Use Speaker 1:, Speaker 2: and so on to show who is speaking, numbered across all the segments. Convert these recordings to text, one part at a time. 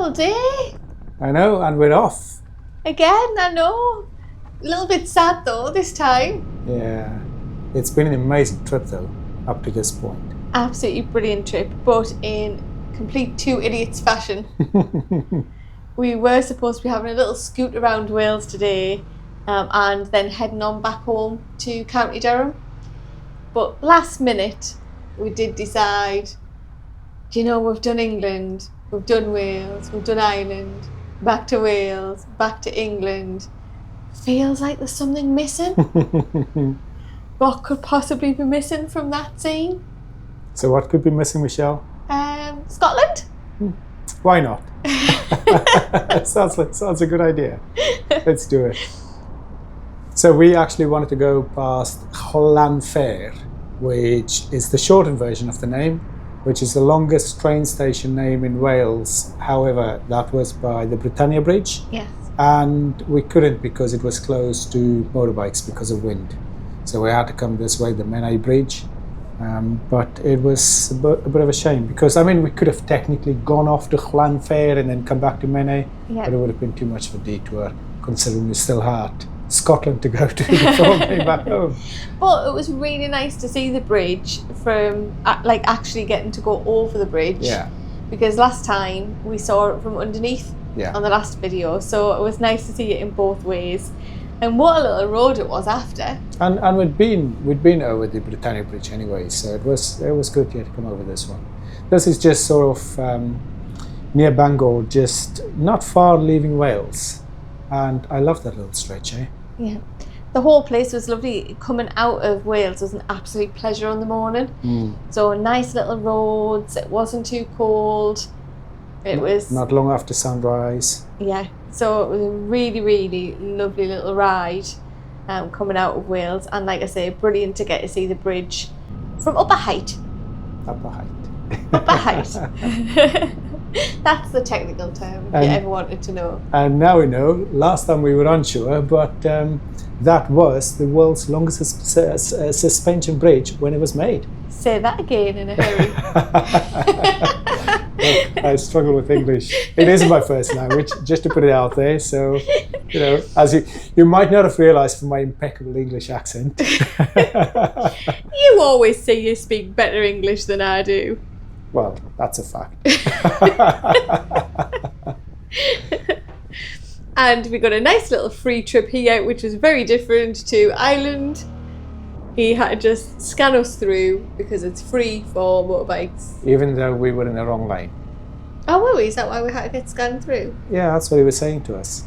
Speaker 1: all day.
Speaker 2: I know, and we're off.
Speaker 1: Again, I know. A little bit sad though this time.
Speaker 2: Yeah. It's been an amazing trip though, up to this point.
Speaker 1: Absolutely brilliant trip, but in complete two idiots fashion. We were supposed to be having a little scoot around Wales today and then heading on back home to County Durham. But last minute, we did decide, we've done England, we've done Wales, we've done Ireland, back to Wales, back to England. Feels like there's something missing. What could possibly be missing from that scene?
Speaker 2: So what could be missing, Michelle?
Speaker 1: Scotland?
Speaker 2: Why not? Sounds a good idea. Let's do it. So we actually wanted to go past Llanfair, which is the shortened version of the name, which is the longest train station name in Wales. However, that was by the Menai Bridge.
Speaker 1: Yes.
Speaker 2: And we couldn't because it was closed to motorbikes because of wind. So we had to come this way, the Menai Bridge. But it was a bit of a shame because, we could have technically gone off to Llanfair and then come back to Menai, but it would have been too much of a detour considering we still had Scotland to go to before going back home.
Speaker 1: But it was really nice to see the bridge from, actually getting to go over the bridge.
Speaker 2: Yeah. Because
Speaker 1: last time we saw it from underneath on the last video, so it was nice to see it in both ways. And what a little road it was after. And
Speaker 2: we'd been over the Menai Bridge anyway, so it was good to come over this one. This is just sort of near Bangor, just not far leaving Wales. And I love that little stretch, eh?
Speaker 1: Yeah. The whole place was lovely. Coming out of Wales was an absolute pleasure on the morning. So nice little roads, it wasn't too cold. It was
Speaker 2: not long after sunrise.
Speaker 1: Yeah. So it was a really, really lovely little ride coming out of Wales. And like I say, brilliant to get to see the bridge from upper height.
Speaker 2: Upper height.
Speaker 1: Upper height. That's the technical term, if you ever wanted to know.
Speaker 2: And now we know. Last time we were unsure, but that was the world's longest suspension bridge when it was made.
Speaker 1: Say that again in a hurry.
Speaker 2: Look, I struggle with English. It isn't my first language, just to put it out there. So, as you might not have realised from my impeccable English accent.
Speaker 1: You always say you speak better English than I do.
Speaker 2: Well, that's a fact.
Speaker 1: And we got a nice little free trip here, which was very different to Ireland. He had to just scan us through because it's free for motorbikes.
Speaker 2: Even though we were in the wrong lane.
Speaker 1: Oh, were we? Is that why we had to get scanned through?
Speaker 2: Yeah, that's what he was saying to us.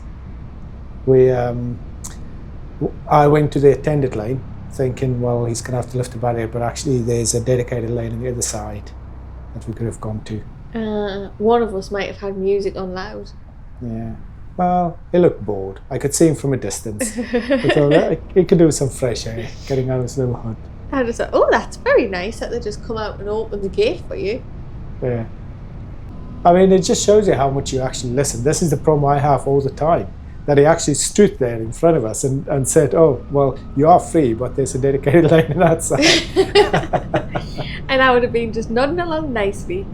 Speaker 2: I went to the attended lane thinking, well, he's going to have to lift the barrier, but actually there's a dedicated lane on the other side that we could have gone to.
Speaker 1: One of us might have had music on loud.
Speaker 2: Yeah. Well, he looked bored. I could see him from a distance. I thought he could do with some fresh air, getting out of his little hut.
Speaker 1: I just thought, oh, that's very nice that they just come out and open the gate for you.
Speaker 2: Yeah. It just shows you how much you actually listen. This is the problem I have all the time. That he actually stood there in front of us and said, oh, well, you are free, but there's a dedicated lane on that side.
Speaker 1: And I would have been just nodding along nicely.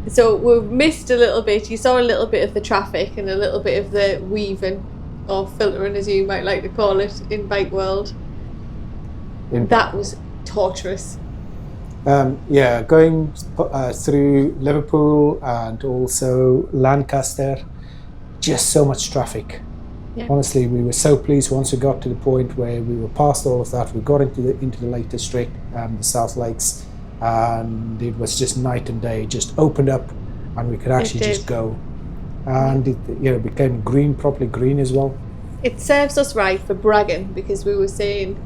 Speaker 1: So we've missed a little bit. You saw a little bit of the traffic and a little bit of the weaving or filtering, as you might like to call it, in bike world. That was torturous.
Speaker 2: Going through Liverpool and also Lancaster, just so much traffic. Yeah. Honestly, we were so pleased once we got to the point where we were past all of that. We got into the Lake District, the South Lakes, and it was just night and day. Just opened up, and we could actually just go. And it became green, properly green as well.
Speaker 1: It serves us right for bragging because we were saying,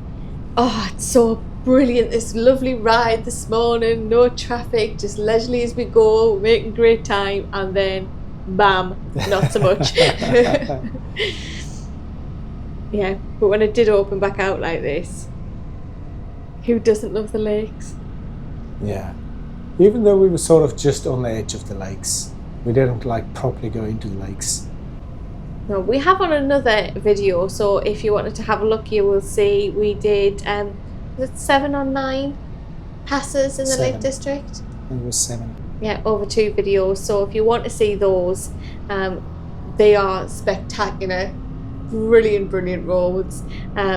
Speaker 1: oh, it's so brilliant, this lovely ride this morning, no traffic, just leisurely as we go, we're making great time, and then bam, not so much. Yeah, but when it did open back out like this, who doesn't love the lakes?
Speaker 2: Yeah, even though we were sort of just on the edge of the lakes, we didn't properly go into the lakes.
Speaker 1: No, we have on another video, so if you wanted to have a look, you will see we did was it 7 or 9 passes in the Lake District?
Speaker 2: I think it was 7.
Speaker 1: Yeah, over 2 videos. So if you want to see those, they are spectacular. Brilliant roads.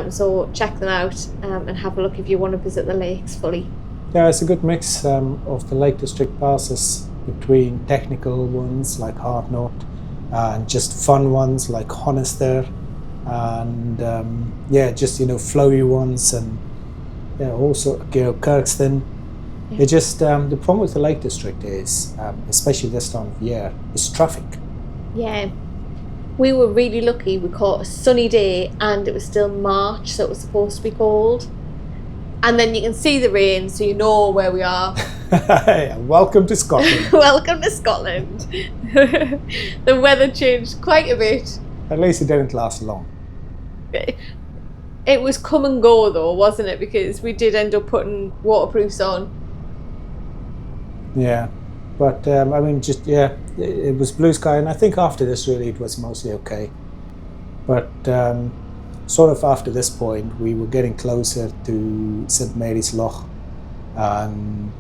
Speaker 1: So check them out and have a look if you want to visit the lakes fully.
Speaker 2: Yeah, it's a good mix of the Lake District passes between technical ones like Hard Knot and just fun ones like Honister and just flowy ones and also Kirkston. Yeah. It just the problem with the Lake District is, especially this time of year, is traffic.
Speaker 1: Yeah. We were really lucky. We caught a sunny day and it was still March, so it was supposed to be cold. And then you can see the rain, so you know where we are.
Speaker 2: Welcome to Scotland.
Speaker 1: Welcome to Scotland. The weather changed quite a bit.
Speaker 2: At least it didn't last long.
Speaker 1: It was come and go though, wasn't it? Because we did end up putting waterproofs on.
Speaker 2: Yeah. But it was blue sky, and I think after this really it was mostly okay. But sort of after this point we were getting closer to St Mary's Loch, and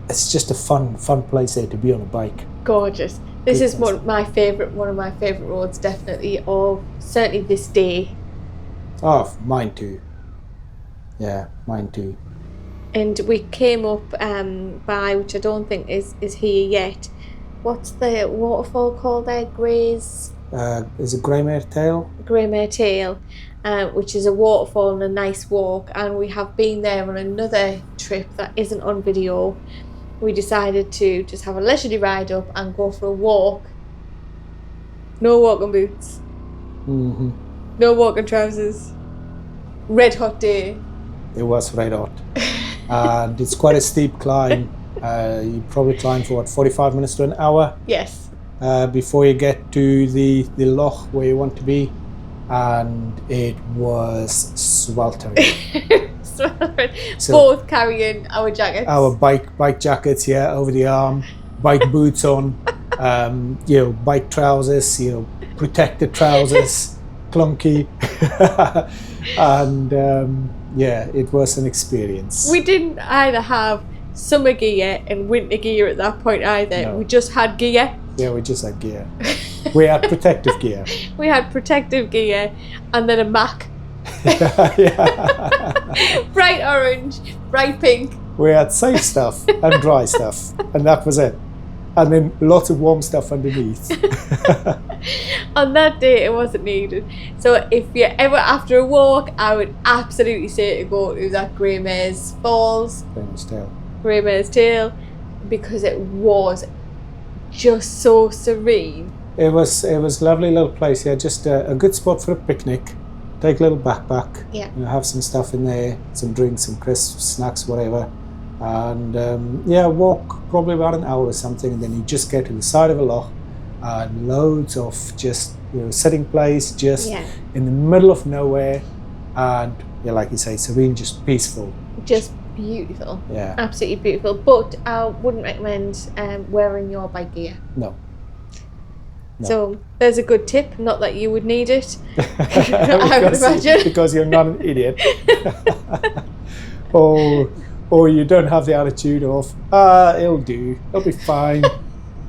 Speaker 2: it's just a fun place there to be on a bike.
Speaker 1: Gorgeous. This is one of my favourite roads, definitely, of certainly this day.
Speaker 2: Oh, mine too. Yeah, mine too.
Speaker 1: And we came up by, which I don't think is here yet. What's the waterfall called there? Is it Greymare Tail? Greymare Tail, which is a waterfall and a nice walk. And we have been there on another trip that isn't on video. We decided to just have a leisurely ride up and go for a walk. No walking boots.
Speaker 2: Mm-hmm.
Speaker 1: No walking trousers. Red hot day.
Speaker 2: It was red hot. And it's quite a steep climb. You probably climb for 45 minutes to an hour.
Speaker 1: Yes.
Speaker 2: Before you get to the Loch where you want to be, and it was sweltering.
Speaker 1: So, both carrying our jackets.
Speaker 2: Our bike jackets, over the arm, bike boots on, bike trousers, protected trousers, clunky, and it was an experience.
Speaker 1: We didn't either have summer gear and winter gear at that point either. No. We just had gear.
Speaker 2: Yeah, we just had gear. We had protective gear.
Speaker 1: We had protective gear and then a Mac. Bright orange, bright pink.
Speaker 2: We had safe stuff and dry stuff, and that was it. And then lots of warm stuff underneath.
Speaker 1: On that day, it wasn't needed. So if you're ever after a walk, I would absolutely say to go to that Greymare's Falls. Greymare's Tail, because it was just so serene.
Speaker 2: It was a lovely little place. Yeah, just a good spot for a picnic. Take a little backpack.
Speaker 1: Yeah.
Speaker 2: Have some stuff in there, some drinks, some crisps, snacks, whatever. And walk probably about an hour or something, and then you just get to the side of a loch and loads of just sitting place just in the middle of nowhere, and like you say, serene, just peaceful,
Speaker 1: just beautiful.
Speaker 2: Yeah,
Speaker 1: absolutely beautiful. But I wouldn't recommend wearing your bike gear.
Speaker 2: No.
Speaker 1: So there's a good tip, not that you would need it. I would imagine,
Speaker 2: because you're not an idiot. Or you don't have the attitude of, it'll do, it'll be fine,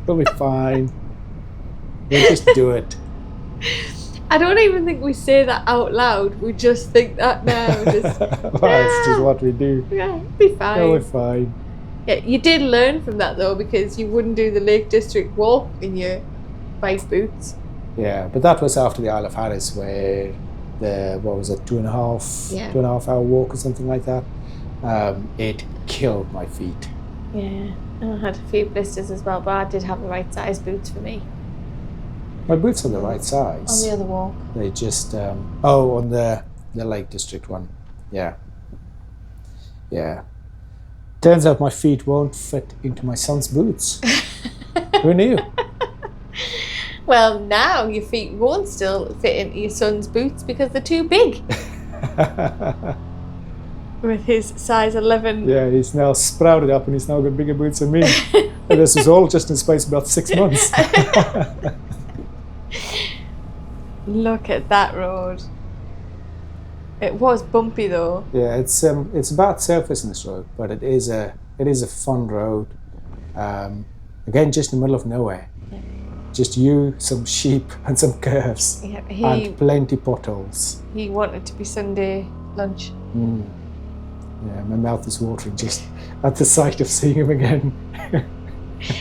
Speaker 2: it'll be fine. We'll just do it.
Speaker 1: I don't even think we say that out loud. We just think that now.
Speaker 2: It's just what we do.
Speaker 1: Yeah, it'll be fine.
Speaker 2: It'll be fine.
Speaker 1: Yeah, you did learn from that though, because you wouldn't do the Lake District walk in your bike boots.
Speaker 2: Yeah, but that was after the Isle of Harris, where the 2.5 hour walk or something like that. It killed my feet.
Speaker 1: Yeah, and I had a few blisters as well, but I did have the right size boots for me.
Speaker 2: My boots are the right size.
Speaker 1: On the other walk.
Speaker 2: They just, on the Lake District one. Yeah. Yeah. Turns out my feet won't fit into my son's boots. Who knew?
Speaker 1: Well, now your feet won't still fit into your son's boots because they're too big. With his size 11.
Speaker 2: Yeah, he's now sprouted up and he's now got bigger boots than me. And this is all just in space of about 6 months.
Speaker 1: Look at that road. It was bumpy though.
Speaker 2: Yeah, it's a bad surface in this road, but it is a fun road. Again, just in the middle of nowhere.
Speaker 1: Yeah.
Speaker 2: Just you, some sheep and some curves, and plenty potholes.
Speaker 1: He wanted to be Sunday lunch.
Speaker 2: Yeah, my mouth is watering just at the sight of seeing him again.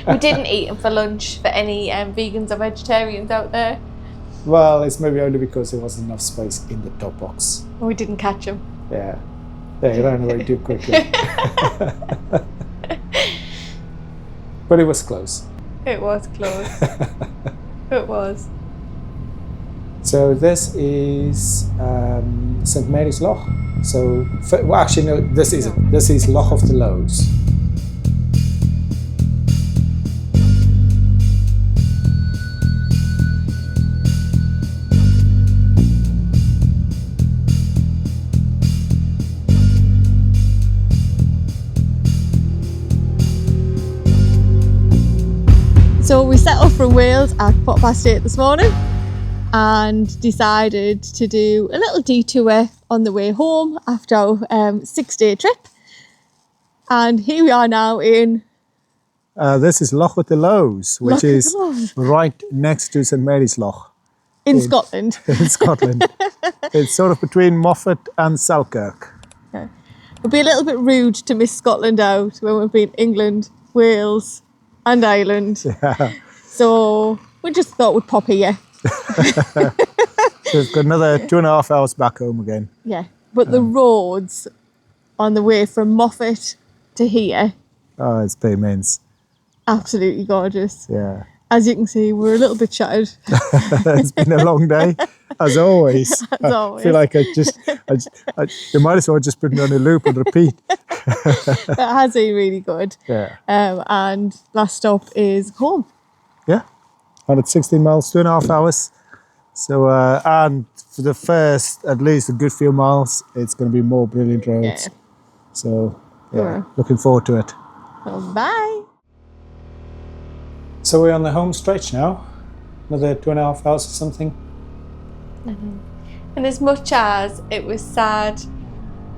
Speaker 1: We didn't eat him for lunch for any vegans or vegetarians out there.
Speaker 2: Well, it's maybe only because there wasn't enough space in the top box.
Speaker 1: We didn't catch him.
Speaker 2: Yeah, he ran away too quickly. But it was close.
Speaker 1: It was close. It was.
Speaker 2: So this is St Mary's Loch. So, well, actually no, this is Loch of the Lows.
Speaker 1: So we set off from Wales at 8:15 this morning and decided to do a little detour on the way home after our 6-day trip. And here we are now in...
Speaker 2: this is Loch of the Lows, which is right next to St Mary's Loch.
Speaker 1: In Scotland.
Speaker 2: In Scotland. It's sort of between Moffat and Selkirk.
Speaker 1: Yeah. It would be a little bit rude to miss Scotland out when we've been England, Wales and Ireland.
Speaker 2: Yeah.
Speaker 1: So we just thought we'd pop here.
Speaker 2: So it's got another 2.5 hours back home again.
Speaker 1: Yeah, but the roads on the way from Moffat to here.
Speaker 2: Oh, it's pretty immense.
Speaker 1: Absolutely gorgeous.
Speaker 2: Yeah.
Speaker 1: As you can see, we're a little bit shattered.
Speaker 2: It's been a long day, as always. I feel like they might as well just put it on a loop and repeat.
Speaker 1: It has been really good.
Speaker 2: Yeah.
Speaker 1: And last stop is home.
Speaker 2: Yeah. 116 miles, 2.5 hours. So, and for the first, at least a good few miles, it's going to be more brilliant roads.
Speaker 1: Yeah.
Speaker 2: So, yeah, looking forward to it.
Speaker 1: Well, bye.
Speaker 2: So we're on the home stretch now. Another 2.5 hours or something.
Speaker 1: Mm-hmm. And as much as it was sad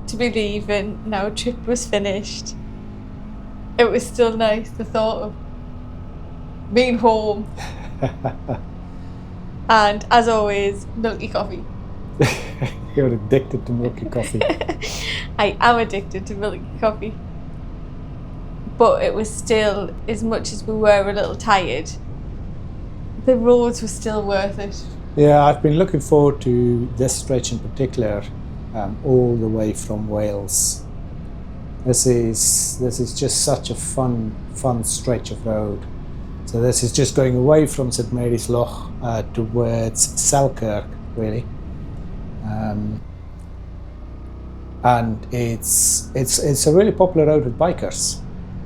Speaker 1: to be leaving, and our trip was finished, it was still nice, the thought of being home. And as always, milky coffee.
Speaker 2: You're addicted to milky coffee.
Speaker 1: I am addicted to milky coffee. But it was still, as much as we were a little tired, the roads were still worth it.
Speaker 2: Yeah, I've been looking forward to this stretch in particular, all the way from Wales. This is just such a fun stretch of road. So this is just going away from St Mary's Loch towards Selkirk, really. And it's a really popular road with bikers.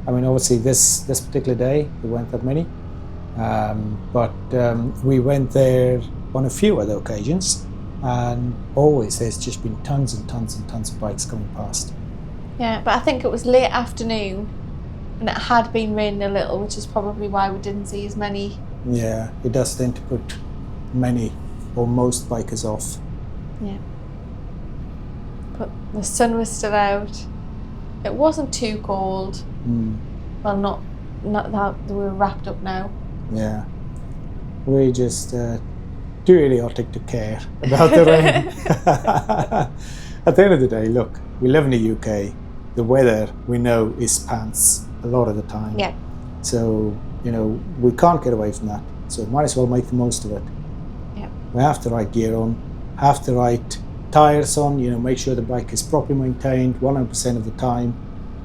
Speaker 2: I mean, obviously this particular day there weren't that many, but we went there on a few other occasions, and always there's just been tons and tons and tons of bikes coming past.
Speaker 1: Yeah, but I think it was late afternoon and it had been raining a little, which is probably why we didn't see as many.
Speaker 2: Yeah, it does tend to put many or most bikers off.
Speaker 1: Yeah. But the sun was still out. It wasn't too cold. Well, not that we were wrapped up now.
Speaker 2: Yeah. We're just too idiotic to care about the rain. At the end of the day, look, we live in the UK. The weather, we know, is pants a lot of the time.
Speaker 1: Yeah.
Speaker 2: So, we can't get away from that. So might as well make the most of it.
Speaker 1: Yeah.
Speaker 2: We have the right gear on, have the right tyres on, make sure the bike is properly maintained 100% of the time,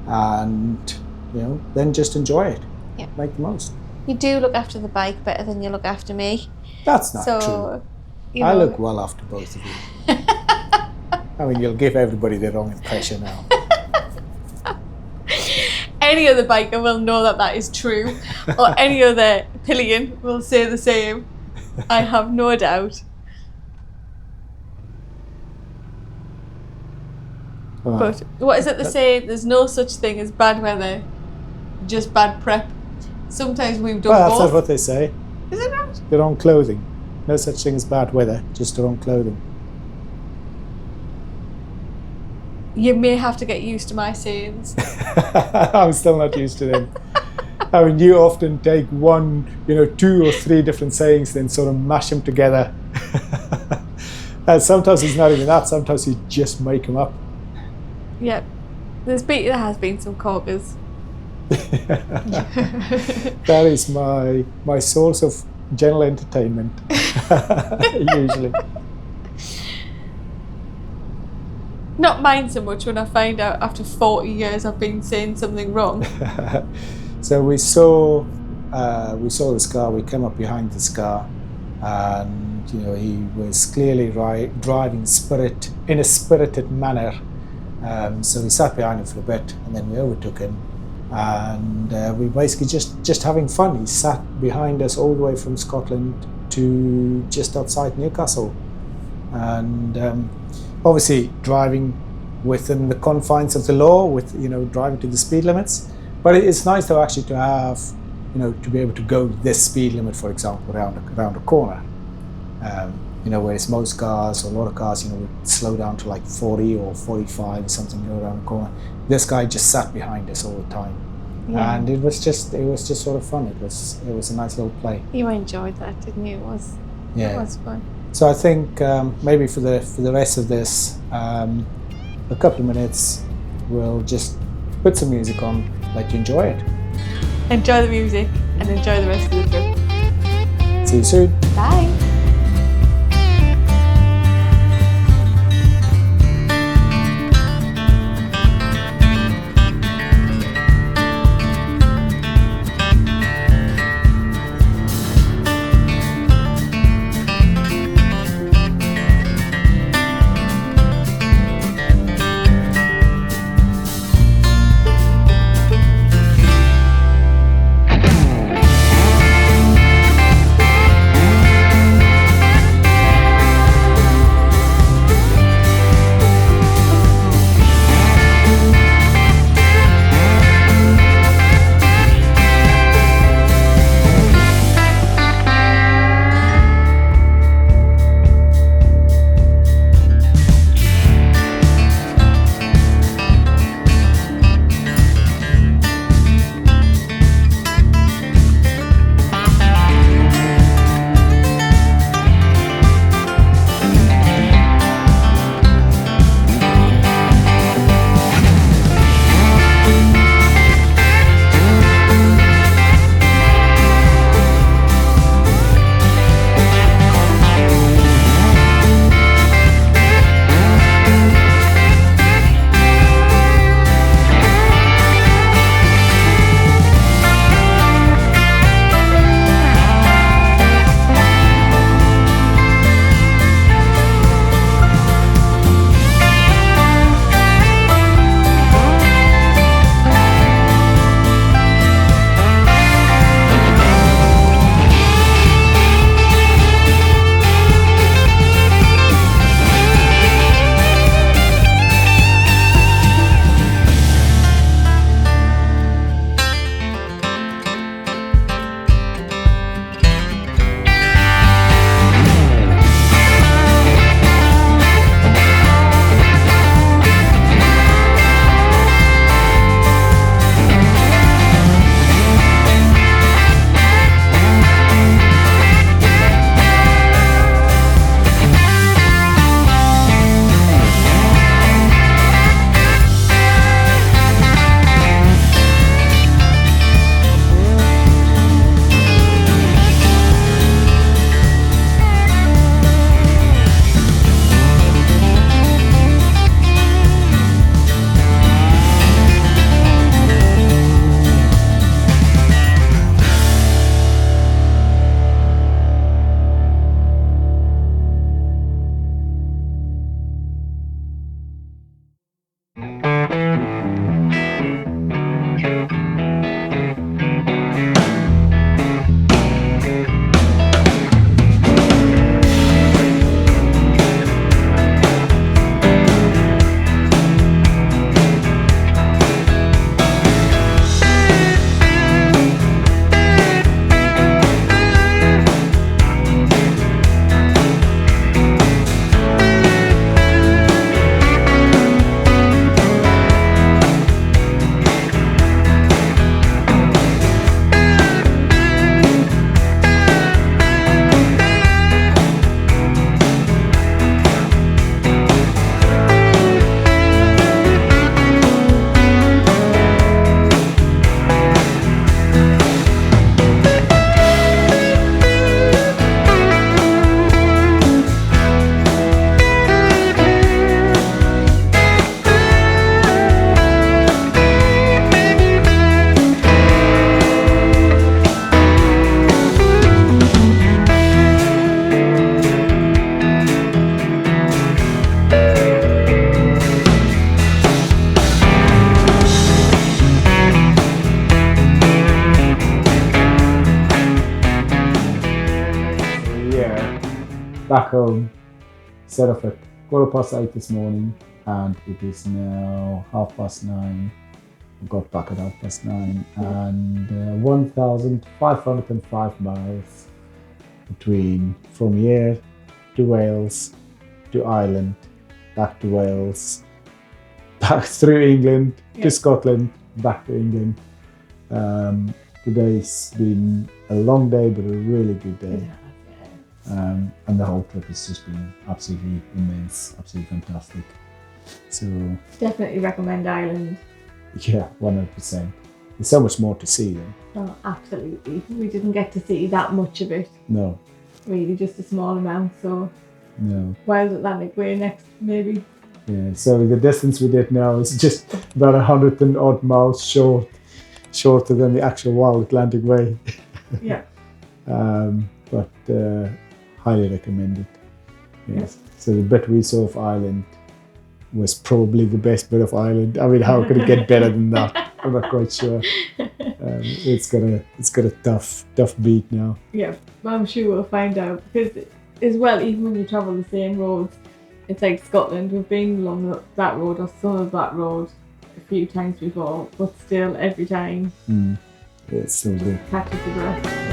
Speaker 2: and then just enjoy it.
Speaker 1: Yeah.
Speaker 2: Make the most.
Speaker 1: You do look after the bike better than you look after me.
Speaker 2: That's not true. I look well after both of you. I mean, you'll give everybody the wrong impression now.
Speaker 1: Any other biker will know that is true, or any other pillion will say the same. I have no doubt.
Speaker 2: Well,
Speaker 1: but what is it they say? There's no such thing as bad weather, just bad prep. Sometimes we've done
Speaker 2: well,
Speaker 1: both.
Speaker 2: that's not what they say.
Speaker 1: Is it not?
Speaker 2: The wrong clothing. No such thing as bad weather, just the wrong clothing.
Speaker 1: You may have to get used to my sayings.
Speaker 2: I'm still not used to them. I mean, you often take one, 2 or 3 different sayings, then sort of mash them together. And sometimes it's not even that. Sometimes you just make them up.
Speaker 1: Yep. There has been some corkers.
Speaker 2: That is my source of general entertainment, usually.
Speaker 1: Not mine so much when I find out after 40 years I've been saying something wrong.
Speaker 2: So we saw this car. We came up behind this car, and he was clearly driving in a spirited manner. So we sat behind him for a bit, and then we overtook him, and we basically just having fun. He sat behind us all the way from Scotland to just outside Newcastle, and obviously driving within the confines of the law, with driving to the speed limits. But it's nice though actually to have to be able to go this speed limit, for example, around a corner. Whereas most cars, or a lot of cars, would slow down to like 40 or 45 or something, go around the corner. This guy just sat behind us all the time, and it was just sort of fun. It was a nice little play.
Speaker 1: You enjoyed that, didn't you? It was fun.
Speaker 2: So I think maybe for the rest of this, a couple of minutes, we'll just put some music on, let you enjoy it.
Speaker 1: Enjoy the music and enjoy the rest of the trip.
Speaker 2: See you soon.
Speaker 1: Bye.
Speaker 2: back home, set off at 8:15 this morning, and it is now 9:30. We got back at 9:30, and 1,505 miles from here to Wales, to Ireland, back to Wales, back through England to Scotland, back to England. Today's been a long day, but a really good day. And the whole trip has just been absolutely immense, absolutely fantastic. So
Speaker 1: definitely recommend Ireland.
Speaker 2: Yeah, 100%. There's so much more to see then.
Speaker 1: Oh, absolutely. We didn't get to see that much of it.
Speaker 2: No.
Speaker 1: Really, just a small amount. So
Speaker 2: no.
Speaker 1: Wild Atlantic Way next, maybe.
Speaker 2: Yeah. So the distance we did now is just about 100 and odd miles shorter than the actual Wild Atlantic Way.
Speaker 1: Yeah.
Speaker 2: But highly recommended. Yes. So the bit we saw of Ireland was probably the best bit of Ireland. I mean, how could it get better than that? I'm not quite sure. It's got a tough beat now.
Speaker 1: Yeah, I'm sure we'll find out, because as well, even when you travel the same roads, it's like Scotland. We've been along that road or some of that road a few times before, but still every time
Speaker 2: it's so good.
Speaker 1: catches the breath.